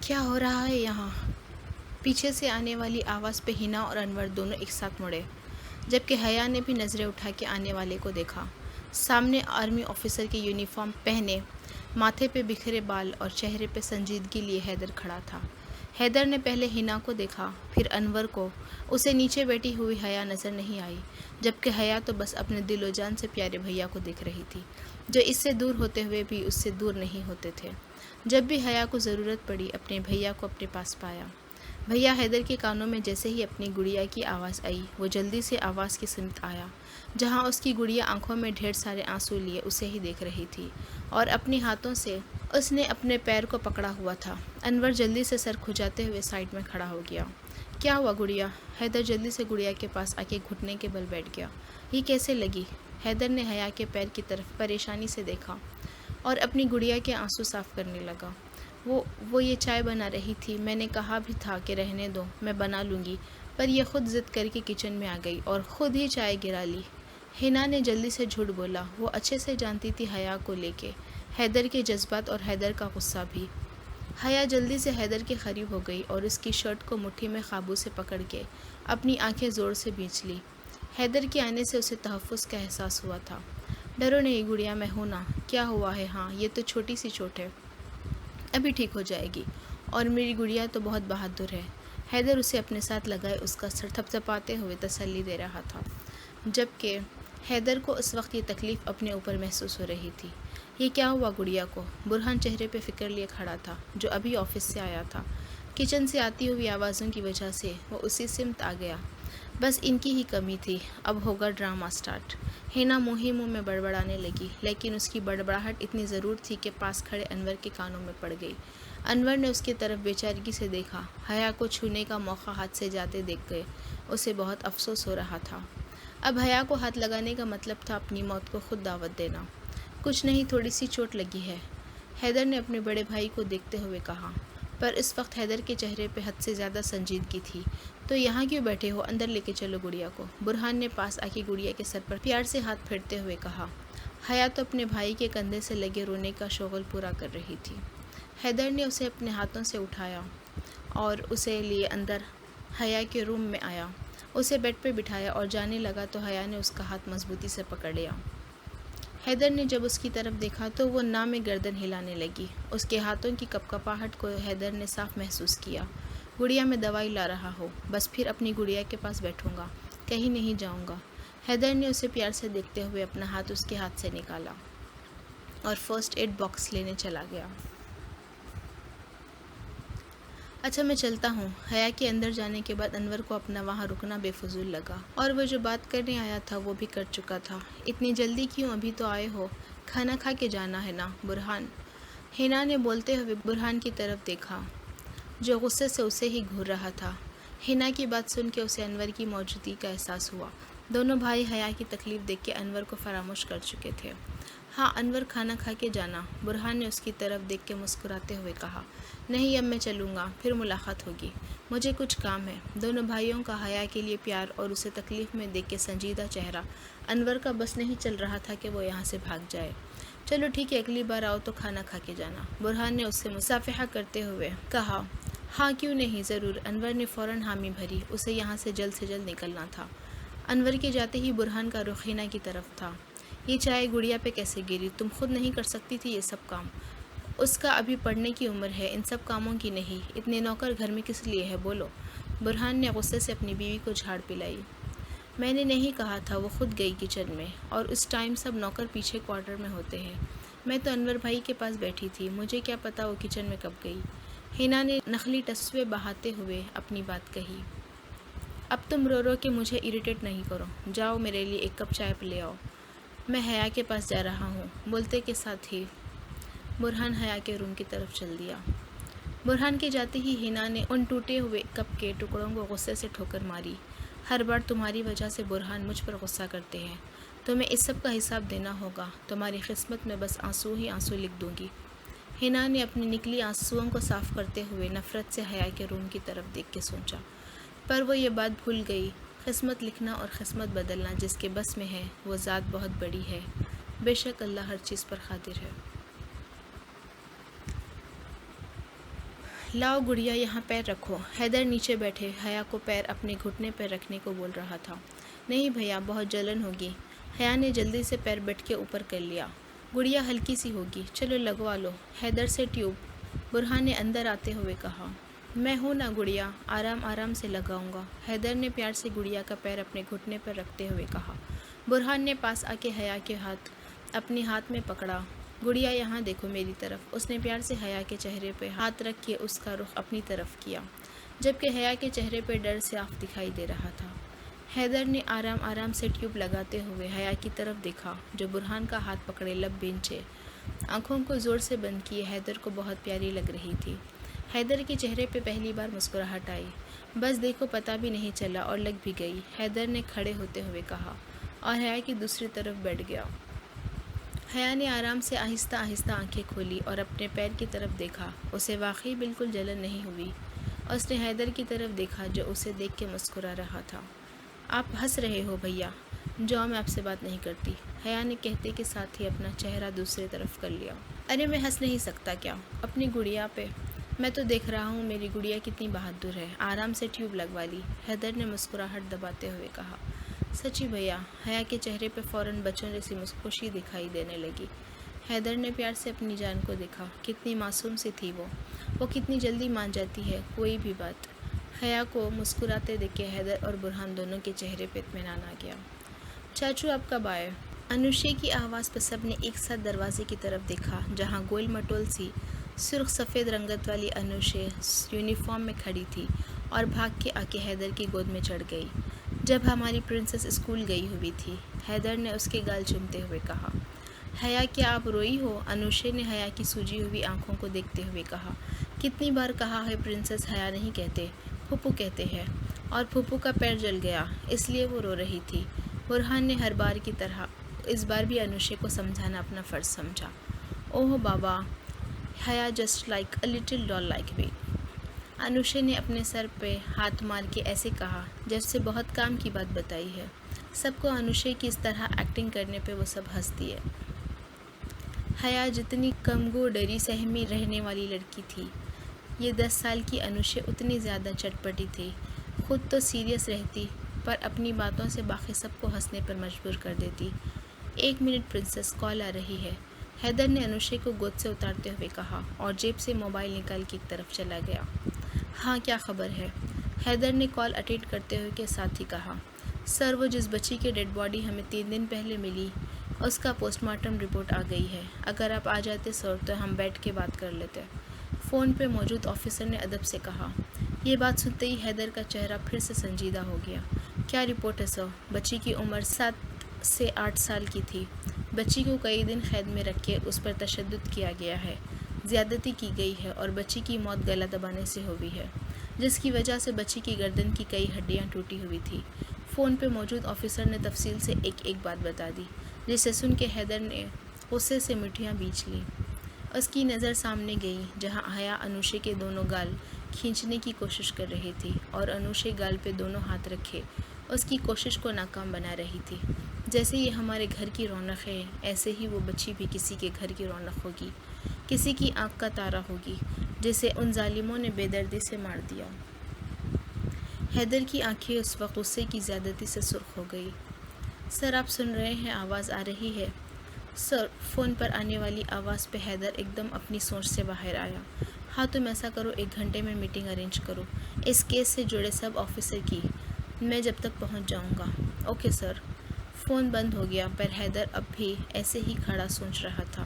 کیا ہو رہا ہے یہاں؟ پیچھے سے آنے والی آواز پہ ہنا اور انور دونوں ایک ساتھ مڑے، جبکہ حیا نے بھی نظریں اٹھا کے آنے والے کو دیکھا۔ سامنے آرمی آفیسر کی یونیفارم پہنے، ماتھے پہ بکھرے بال اور چہرے پہ سنجیدگی لیے حیدر کھڑا تھا۔ حیدر نے پہلے ہنا کو دیکھا، پھر انور کو۔ اسے نیچے بیٹھی ہوئی حیا نظر نہیں آئی، جبکہ حیا تو بس اپنے دل و جان سے پیارے بھیا کو دیکھ رہی تھی، جو اس سے دور ہوتے ہوئے بھی اس سے دور نہیں ہوتے تھے۔ جب بھی حیا کو ضرورت پڑی، اپنے بھیا کو اپنے پاس پایا۔ بھیا حیدر کے کانوں میں جیسے ہی اپنی گڑیا کی آواز آئی، وہ جلدی سے آواز کی سمت آیا، جہاں اس کی گڑیا آنکھوں میں ڈھیر سارے آنسو لیے اسے ہی دیکھ رہی تھی، اور اپنی ہاتھوں سے اس نے اپنے پیر کو پکڑا ہوا تھا۔ انور جلدی سے سر کھجاتے ہوئے سائڈ میں کھڑا ہو گیا۔ کیا ہوا گڑیا؟ حیدر جلدی سے گڑیا کے پاس آ کے گھٹنے کے بل بیٹھ گیا۔ یہ کیسے لگی؟ حیدر نے حیا کے پیر کی طرف پریشانی سے دیکھا اور اپنی گڑیا کے آنسو صاف کرنے لگا۔ وہ یہ چائے بنا رہی تھی، میں نے کہا بھی تھا کہ رہنے دو، میں بنا لوں گی، پر یہ خود ضد کر کے کچن میں آ گئی اور خود ہی چائے گرا لی۔ ہنا نے جلدی سے جھوٹ بولا۔ وہ اچھے سے جانتی تھی حیا کو لے کے، حیدر کے جذبات اور حیدر کا غصہ بھی۔ حیا جلدی سے حیدر کے قریب ہو گئی اور اس کی شرٹ کو مٹھی میں قابو سے پکڑ کے اپنی آنکھیں زور سے بھینچ لی۔ حیدر کے آنے سے اسے تحفظ کا احساس ہوا تھا۔ ڈرو نہیں گڑیا، میں ہوں نا۔ کیا ہوا ہے؟ ہاں، یہ تو چھوٹی سی چوٹ ہے، ابھی ٹھیک ہو جائے گی، اور میری گڑیا تو بہت بہادر ہے۔ حیدر اسے اپنے ساتھ لگائے اس کا سر تھپتھپاتے ہوئے تسلی دے رہا تھا، جبکہ حیدر کو اس وقت یہ تکلیف اپنے اوپر محسوس ہو رہی تھی۔ یہ کیا ہوا گڑیا کو؟ برہان چہرے پہ فکر لیے کھڑا تھا، جو ابھی آفس سے آیا تھا۔ کچن سے آتی ہوئی آوازوں کی وجہ سے وہ اسی سمت آ گیا۔ بس ان کی ہی کمی تھی، اب ہوگا ڈرامہ سٹارٹ۔ ہنا منہ ہی منہ میں بڑبڑانے لگی، لیکن اس کی بڑبڑاہٹ اتنی ضرور تھی کہ پاس کھڑے انور کے کانوں میں پڑ گئی۔ انور نے اس کی طرف بے چارگی سے دیکھا۔ حیا کو چھونے کا موقع ہاتھ سے جاتے دیکھ گئے اسے بہت افسوس ہو رہا تھا۔ اب حیا کو ہاتھ لگانے کا مطلب تھا اپنی موت کو خود دعوت دینا۔ کچھ نہیں، تھوڑی سی چوٹ لگی ہے، حیدر نے اپنے بڑے بھائی کو دیکھتے ہوئے کہا، پر اس وقت حیدر کے چہرے پہ حد سے زیادہ سنجیدگی تھی۔ تو یہاں کیوں بیٹھے ہو؟ اندر لے کے چلو گڑیا کو، برہان نے پاس آ کے گڑیا کے سر پر پیار سے ہاتھ پھیرتے ہوئے کہا۔ حیا تو اپنے بھائی کے کندھے سے لگے رونے کا شغل پورا کر رہی تھی۔ حیدر نے اسے اپنے ہاتھوں سے اٹھایا اور اسے لیے اندر حیا کے روم میں آیا، اسے بیڈ پہ بٹھایا اور جانے لگا تو حیا نے اس کا ہاتھ مضبوطی سے پکڑ لیا۔ حیدر نے جب اس کی طرف دیکھا تو وہ ناک میں گردن ہلانے لگی۔ اس کے ہاتھوں کی کپکپاہٹ کو حیدر نے صاف محسوس کیا۔ گڑیا، میں دوائی لا رہا ہوں، بس پھر اپنی گڑیا کے پاس بیٹھوں گا، کہیں نہیں جاؤں گا۔ حیدر نے اسے پیار سے دیکھتے ہوئے اپنا ہاتھ اس کے ہاتھ سے نکالا اور فرسٹ ایڈ باکس لینے چلا گیا۔ اچھا میں چلتا ہوں۔ حیا کے اندر جانے کے بعد انور کو اپنا وہاں رکنا بے فضول لگا، اور وہ جو بات کرنے آیا تھا وہ بھی کر چکا تھا۔ اتنی جلدی کیوں؟ ابھی تو آئے ہو، کھانا کھا کے جانا ہے نا برہان؟ ہنا نے بولتے ہوئے برہان کی طرف دیکھا، جو غصے سے اسے ہی گھور رہا تھا۔ ہنا کی بات سن کے اسے انور کی موجودگی کا احساس ہوا۔ دونوں بھائی حیا کی تکلیف دیکھ کے انور کو فراموش کر چکے تھے۔ ہاں انور، کھانا کھا کے جانا، برہان نے اس کی طرف دیکھ کے مسکراتے ہوئے کہا۔ نہیں، اب میں چلوں گا، پھر ملاقات ہوگی، مجھے کچھ کام ہے۔ دونوں بھائیوں کا حیا کے لیے پیار اور اسے تکلیف میں دیکھ کے سنجیدہ چہرہ انور کا بس نہیں چل رہا تھا کہ وہ یہاں سے بھاگ جائے۔ چلو ٹھیک ہے، اگلی بار آؤ تو کھانا کھا کے جانا، برہان نے اس سے مصافحہ کرتے ہوئے کہا۔ ہاں کیوں نہیں، ضرور، انور نے فوراً حامی بھری۔ اسے یہاں سے جلد نکلنا تھا۔ انور کے جاتے ہی برہان کا رخ ہنا کی طرف تھا۔ یہ چائے گڑیا پہ کیسے گری؟ تم خود نہیں کر سکتی تھی یہ سب کام؟ اس کا ابھی پڑھنے کی عمر ہے، ان سب کاموں کی نہیں۔ اتنے نوکر گھر میں کس لیے ہے بولو؟ برہان نے غصے سے اپنی بیوی کو جھاڑ پلائی۔ میں نے نہیں کہا تھا، وہ خود گئی کچن میں، اور اس ٹائم سب نوکر پیچھے کوارٹر میں ہوتے ہیں۔ میں تو انور بھائی کے پاس بیٹھی تھی، مجھے کیا پتا وہ کچن میں کب گئی؟ ہنا نے نخلی ٹسوے بہاتے ہوئے اپنی بات کہی۔ اب تم رو رو کے مجھے اریٹیٹ نہیں کرو، جاؤ میرے لیے ایک کپ چائے لے آؤ، میں حیا کے پاس جا رہا ہوں۔ بولتے کے ساتھ ہی برہان حیا کے روم کی طرف چل دیا۔ برہان کے جاتے ہی ہنا نے ان ٹوٹے ہوئے کپ کے ٹکڑوں کو غصے سے ٹھوکر ماری۔ ہر بار تمہاری وجہ سے برہان مجھ پر غصہ کرتے ہیں، تمہیں اس سب کا حساب دینا ہوگا، تمہاری قسمت میں بس آنسو ہی آنسو لکھ دوں گی۔ ہنا نے اپنی نکلی آنسوؤں کو صاف کرتے ہوئے نفرت سے حیا کے روم کی طرف دیکھ کے سوچا، پر وہ یہ بات بھول گئی، قسمت لکھنا اور قسمت بدلنا جس کے بس میں ہے وہ ذات بہت بڑی ہے، بے شک اللہ ہر چیز پر قادر ہے۔ لاؤ گڑیا یہاں پیر رکھو۔ حیدر نیچے بیٹھے حیا کو پیر اپنے گھٹنے پر رکھنے کو بول رہا تھا۔ نہیں بھیا، بہت جلن ہوگی۔ حیا نے جلدی سے پیر بیٹھ کے اوپر کر لیا۔ گڑیا ہلکی سی ہوگی، چلو لگوا لو حیدر سے ٹیوب، برہان نے اندر آتے ہوئے کہا۔ میں ہوں نا گڑیا، آرام آرام سے لگاؤں گا، حیدر نے پیار سے گڑیا کا پیر اپنے گھٹنے پر رکھتے ہوئے کہا۔ برہان نے پاس آ کے حیا کے ہاتھ اپنے ہاتھ میں پکڑا۔ گڑیا یہاں دیکھو میری طرف۔ اس نے پیار سے حیا کے چہرے پہ ہاتھ رکھ کے اس کا رخ اپنی طرف کیا، جبکہ حیا کے چہرے پہ ڈر صاف دکھائی دے رہا تھا۔ حیدر نے آرام آرام سے ٹیوب لگاتے ہوئے حیا کی طرف دیکھا، جو برہان کا ہاتھ پکڑے لب بھینچے آنکھوں کو زور سے بند کیے حیدر کو بہت پیاری لگ رہی تھی۔ حیدر کے چہرے پہ پہلی بار مسکراہٹ آئی۔ بس دیکھو پتہ بھی نہیں چلا اور لگ بھی گئی، حیدر نے کھڑے ہوتے ہوئے کہا، اور حیا کی دوسری طرف بیٹھ گیا۔ حیا نے آرام سے آہستہ آہستہ آنکھیں کھولی اور اپنے پیر کی طرف دیکھا۔ اسے واقعی بالکل جلن نہیں ہوئی۔ اس نے حیدر کی طرف دیکھا جو اسے دیکھ کے مسکرا رہا تھا۔ آپ ہنس رہے ہو بھیا، جاؤ میں آپ سے بات نہیں کرتی، حیا نے کہتے کے ساتھ ہی اپنا چہرہ دوسری طرف کر لیا۔ ارے میں ہنس نہیں سکتا کیا اپنی گڑیا پہ؟ میں تو دیکھ رہا ہوں میری گڑیا کتنی بہادر ہے، آرام سے ٹیوب لگوا لی، حیدر نے مسکراہٹ دباتے ہوئے کہا۔ سچی بھیا؟ حیا کے چہرے پہ فوراً بچوں جیسی خوشی دکھائی دینے لگی۔ حیدر نے پیار سے اپنی جان کو دیکھا، کتنی معصوم سی تھی وہ کتنی جلدی مان جاتی ہے کوئی بھی بات۔ حیا کو مسکراتے دیکھ کے حیدر اور برہان دونوں کے چہرے پہ اطمینان آ گیا۔ چاچو آپ کب آئے؟ انوشے کی آواز پہ سب نے ایک ساتھ دروازے کی طرف دیکھا، جہاں گول مٹول سی سرخ سفید رنگت والی انوشے یونیفارم میں کھڑی تھی اور بھاگ کے آ کے حیدر کی گود میں چڑھ گئی۔ جب ہماری پرنسس اسکول گئی ہوئی تھی، حیدر نے اس کے گال چومتے ہوئے کہا۔ حیا کیا آپ روئی ہو؟ انوشے نے حیا کی سوجی ہوئی آنکھوں کو دیکھتے ہوئے کہا۔ کتنی بار کہا ہے پرنسس حیا نہیں کہتے، پھپھو کہتے ہیں، اور پھپھو کا پیر جل گیا اس لیے وہ رو رہی تھی۔ برہان نے ہر بار کی طرح اس بار بھی انوشے کو سمجھانا اپنا فرض سمجھا۔ اوہ بابا، حیا جسٹ لائک اے لٹل ڈال لائک می۔ انوشے نے اپنے سر پہ ہاتھ مار کے ایسے کہا جیسے بہت کام کی بات بتائی ہے۔ سب کو انوشے کی اس طرح ایکٹنگ کرنے پہ وہ سب ہنس دیے۔ حیا جتنی کم گو ڈری سہمی رہنے والی لڑکی تھی، یہ 10 سال کی انوشے اتنی زیادہ چٹپٹی تھی۔ خود تو سیریس رہتی پر اپنی باتوں سے باقی سب کو ہنسنے پر مجبور کر دیتی۔ 1 منٹ پرنسس، کال آ رہی ہے، حیدر نے انوشے کو گود سے اتارتے ہوئے کہا اور جیب سے موبائل نکال کے ایک طرف چلا گیا۔ ہاں کیا خبر ہے؟ حیدر نے کال اٹینڈ کرتے ہوئے کے ساتھ ہی کہا۔ سر وہ جس بچی کی ڈیڈ باڈی ہمیں 3 دن پہلے ملی، اس کا پوسٹ مارٹم رپورٹ آ گئی ہے۔ اگر آپ آ جاتے سر تو ہم بیٹھ کے بات کر لیتے، فون پہ موجود آفیسر نے ادب سے کہا۔ یہ بات سنتے ہی حیدر کا چہرہ پھر سے سنجیدہ ہو گیا۔ کیا رپورٹ ہے سر؟ بچی کی عمر 7 سے 8 سال کی تھی۔ بچی کو کئی دن قید میں رکھ کے اس پر تشدد کیا گیا ہے، زیادتی کی گئی ہے اور بچی کی موت گلا دبانے سے ہوئی ہے، جس کی وجہ سے بچی کی گردن کی کئی ہڈیاں ٹوٹی ہوئی تھی۔ فون پہ موجود آفیسر نے تفصیل سے ایک بات بتا دی، جسے سن کے حیدر نے غصے سے مٹھیاں بیچ لیں۔ اس کی نظر سامنے گئی جہاں حیا انوشے کے دونوں گال کھینچنے کی کوشش کر رہی تھی اور انوشے گال پہ دونوں ہاتھ رکھے اس کی کوشش کو ناکام بنا رہی تھی۔ جیسے یہ ہمارے گھر کی رونق ہے، ایسے ہی وہ بچی بھی کسی کے گھر کی رونق ہوگی، کسی کی آنکھ کا تارا ہوگی، جسے ان ظالموں نے بے دردی سے مار دیا۔ حیدر کی آنکھیں اس وقت غصے کی زیادتی سے سرخ ہو گئی۔ سر آپ سن رہے ہیں؟ آواز آ رہی ہے؟ سر، فون پر آنے والی آواز پہ حیدر ایک دم اپنی سوچ سے باہر آیا۔ ہاں تم ایسا کرو، 1 گھنٹے میں میٹنگ ارینج کرو اس کیس سے جڑے سب آفیسر کی، میں جب تک پہنچ جاؤں گا۔ Okay sir. فون بند ہو گیا پر حیدر اب بھی ایسے ہی کھڑا سوچ رہا تھا،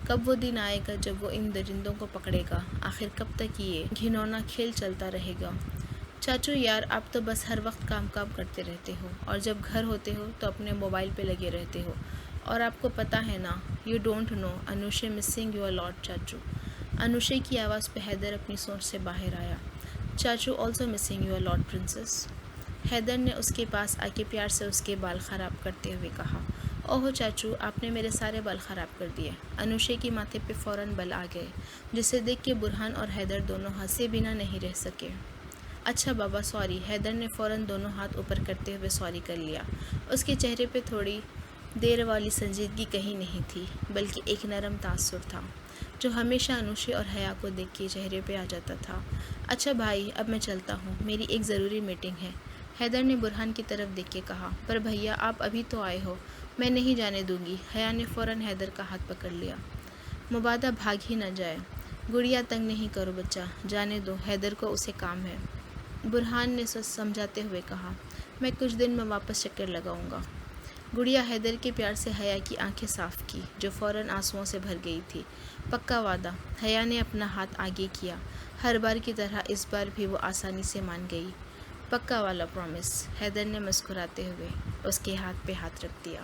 کب وہ دن آئے گا جب وہ ان درندوں کو پکڑے گا؟ آخر کب تک یہ گھنونا کھیل چلتا رہے گا؟ چاچو یار، آپ تو بس ہر وقت کام کرتے رہتے ہو اور جب گھر ہوتے ہو تو اپنے موبائل پہ لگے رہتے ہو، اور آپ کو پتہ ہے نا، you don't know Anushay missing you lot چاچو۔ انوشے کی آواز پہ حیدر اپنی سوچ سے باہر آیا۔ چاچو also missing you lot princess. Haider نے اس کے پاس آ کے پیار سے اس کے بال خراب کرتے ہوئے کہا۔ اوہ چاچو، آپ نے میرے سارے بال خراب کر دیے۔ انوشے کے ماتھے پہ فوراً بل آ گئے، جسے دیکھ کے برہان اور حیدر دونوں ہنسے بنا نہیں رہ سکے۔ اچھا بابا سوری، حیدر نے فوراً دونوں ہاتھ اوپر کرتے ہوئے سوری کر لیا۔ اس کے چہرے پہ تھوڑی دیر والی سنجیدگی کہیں نہیں تھی، بلکہ ایک نرم تاثر تھا۔ جو ہمیشہ انوشی اور حیا کو دیکھ کے چہرے پہ آ جاتا تھا۔ اچھا بھائی، اب میں چلتا ہوں، میری ایک ضروری میٹنگ ہے، حیدر نے برہان کی طرف دیکھ کے کہا۔ پر بھیا، آپ ابھی تو آئے ہو، میں نہیں جانے دوں گی۔ حیا نے فوراً حیدر کا ہاتھ پکڑ لیا۔ مبادہ بھاگ ہی نہ جائے۔ گڑیا تنگ نہیں کرو بچہ، جانے دو، حیدر کو اسے کام ہے۔ برہان نے سمجھاتے ہوئے کہا۔ میں کچھ دن میں واپس چکر لگاؤں گا۔ گڑیا حیدر کے پیار سے حیا کی آنکھیں صاف کی، جو فوراً آنسوؤں سے بھر گئی تھی۔ پکا وعدہ؟ حیا نے اپنا ہاتھ آگے کیا۔ ہر بار کی طرح اس بار بھی وہ آسانی سے مان گئی۔ پکا والا پرومس، حیدر نے مسکراتے ہوئے اس کے ہاتھ پہ ہاتھ رکھ دیا۔